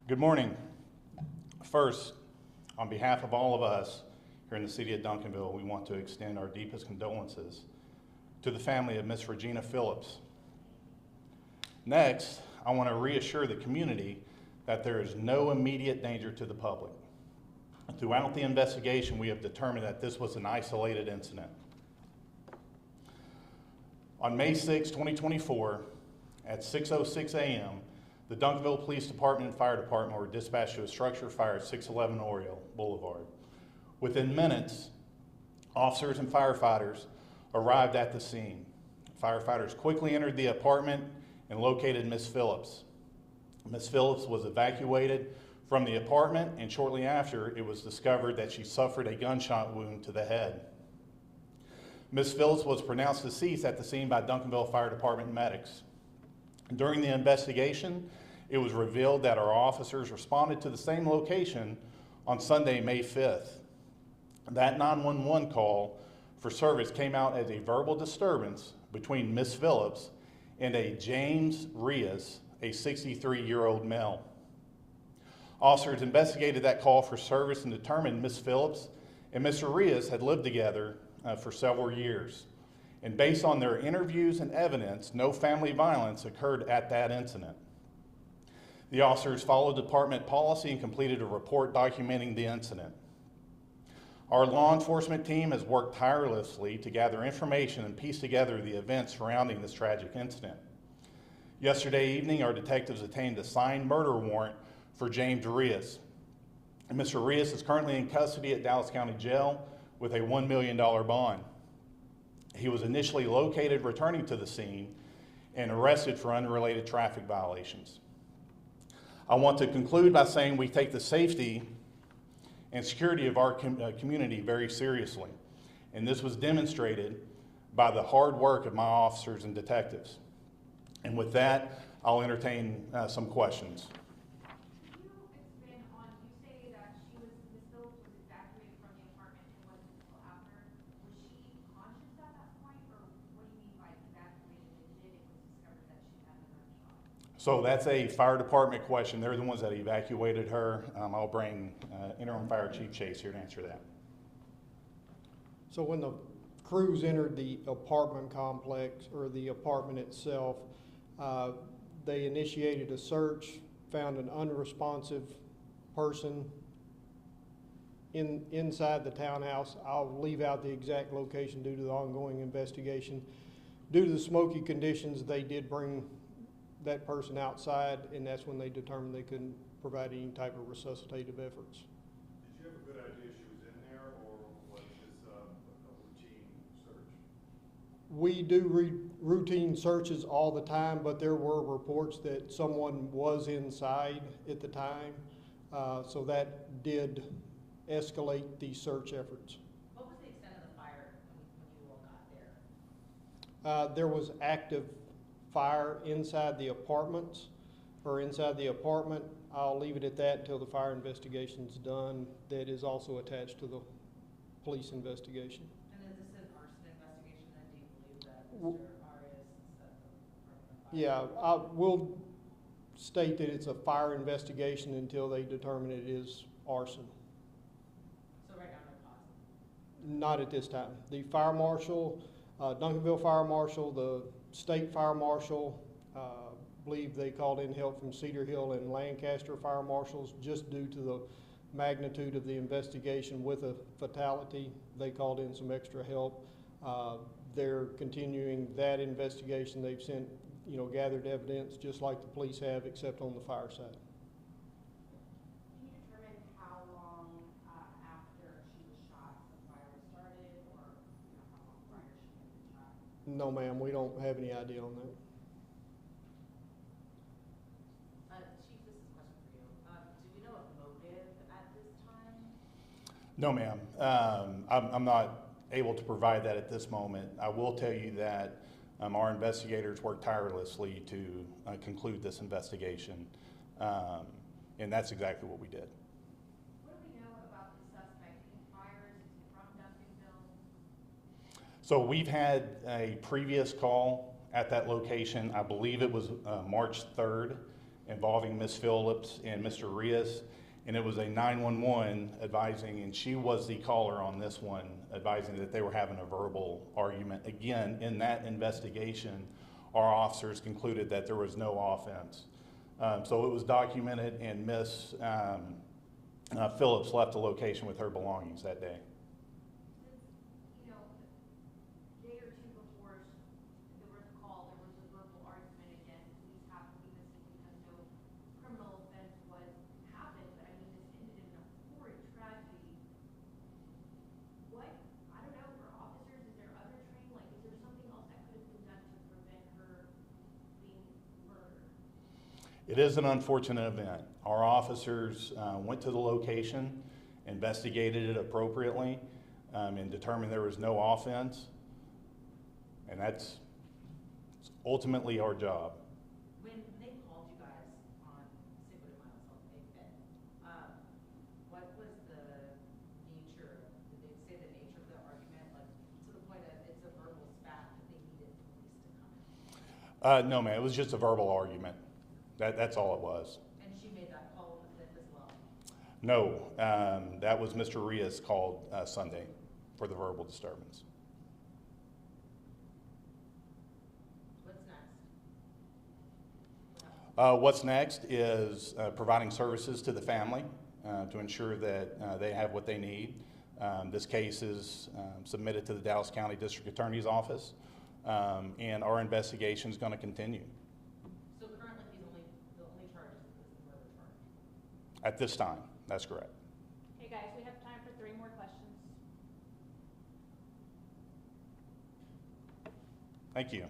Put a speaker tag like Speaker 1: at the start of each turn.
Speaker 1: Good morning. First, on behalf of all of us here in the city of Duncanville, we want to extend our deepest condolences to the family of Miss Regina Phillips. Next, I want to reassure the community that there is no immediate danger to the public. Throughout the investigation, we have determined that this was an isolated incident. On May 6, 2024, at 6:06 a.m., the Duncanville Police Department and Fire Department were dispatched to a structure fire at 611 Oriole Boulevard. Within minutes, officers and firefighters arrived at the scene. Firefighters quickly entered the apartment and located Miss Phillips. Miss Phillips was evacuated from the apartment, and shortly after, it was discovered that she suffered a gunshot wound to the head. Miss Phillips was pronounced deceased at the scene by Duncanville Fire Department medics. During the investigation, it was revealed that our officers responded to the same location on Sunday, May 5th. That 911 call for service came out as a verbal disturbance between Miss Phillips and a James Rias, a 63-year-old male. Officers investigated that call for service and determined Miss Phillips and Mr. Rias had lived together for several years. And based on their interviews and evidence, no family violence occurred at that incident. The officers followed department policy and completed a report documenting the incident. Our law enforcement team has worked tirelessly to gather information and piece together the events surrounding this tragic incident. Yesterday evening, our detectives obtained a signed murder warrant for James Rias. And Mr. Rias is currently in custody at Dallas County Jail with a $1 million bond. He was initially located returning to the scene and arrested for unrelated traffic violations. I want to conclude by saying we take the safety and security of our community very seriously, and this was demonstrated by the hard work of my officers and detectives. And with that, I'll entertain some questions. So that's a fire department question. They're the ones that evacuated her. I'll bring Interim Fire Chief Chase here to answer that.
Speaker 2: So when the crews entered the apartment complex or the apartment itself, they initiated a search, found an unresponsive person inside the townhouse. I'll leave out the exact location due to the ongoing investigation. Due to the smoky conditions, they did bring that person outside, and that's when they determined they couldn't provide any type of resuscitative efforts.
Speaker 3: Did you have a good idea she was in there, or was this a routine search?
Speaker 2: We do routine searches all the time, but there were reports that someone was inside at the time, so that did escalate the search efforts.
Speaker 4: What was the extent of the fire when you all got there?
Speaker 2: There was active fire inside the apartments, or inside the apartment. I'll leave it at that until the fire investigation's done. That is also attached to the police investigation.
Speaker 4: And is this an arson investigation, then? Do you believe that Mr. Rias set the apartment on fire?
Speaker 2: Yeah, I will state that it's a fire investigation until they determine it is arson.
Speaker 4: So right now, no cause?
Speaker 2: Not at this time. The fire marshal, Duncanville Fire Marshal, the State Fire Marshal, believe they called in help from Cedar Hill and Lancaster Fire Marshals just due to the magnitude of the investigation with a fatality. They called in some extra help. They're continuing that investigation. They've sent, gathered evidence just like the police have, except on the fire side.
Speaker 5: Can you determine how long after she was shot the fire started, or how long prior she had been shot?
Speaker 2: No, ma'am, we don't have any idea on that.
Speaker 4: Chief, this is a question for you. Do we know of motive at this time?
Speaker 1: No, ma'am. I'm not able to provide that at this moment. I will tell you that our investigators worked tirelessly to conclude this investigation, and that's exactly what we did.
Speaker 5: What do we know about the suspect in fires? Is he from Duncanville?
Speaker 1: So we've had a previous call at that location. I believe it was March 3rd, involving Ms. Phillips and Mr. Rias, and it was a 911 advising, and she was the caller on this one, advising that they were having a verbal argument. Again, in that investigation, our officers concluded that there was no offense. So it was documented, and Ms. Phillips left the location with her belongings that day.
Speaker 5: Since, a day or two before there was a call, there was a verbal argument again, police have to be missing because no criminal offense was happened, but I mean, this ended in a horrid tragedy. What, I don't know, for officers, is there other training, like, is there something else that could have been done to prevent her being murdered?
Speaker 1: It is an unfortunate event. Our officers went to the location, investigated it appropriately, and determined there was no offense. And that's ultimately our job.
Speaker 4: When they called you guys on 6 miles off Big Bend, what was the nature, did they say the nature of the argument, like to the point that it's a verbal spat that they needed police to come in?
Speaker 1: No, ma'am, it was just a verbal argument. That's all it was.
Speaker 4: And she made that call on the 5th as well?
Speaker 1: No, that was Mr. Rias called Sunday for the verbal disturbance.
Speaker 4: What's next?
Speaker 1: What's next is providing services to the family to ensure that they have what they need. This case is submitted to the Dallas County District Attorney's Office, and our investigation is going to continue.
Speaker 4: So currently the only charge is the murder charge?
Speaker 1: At this time, that's correct.
Speaker 6: Hey guys, we have time for 3 more questions.
Speaker 1: Thank you.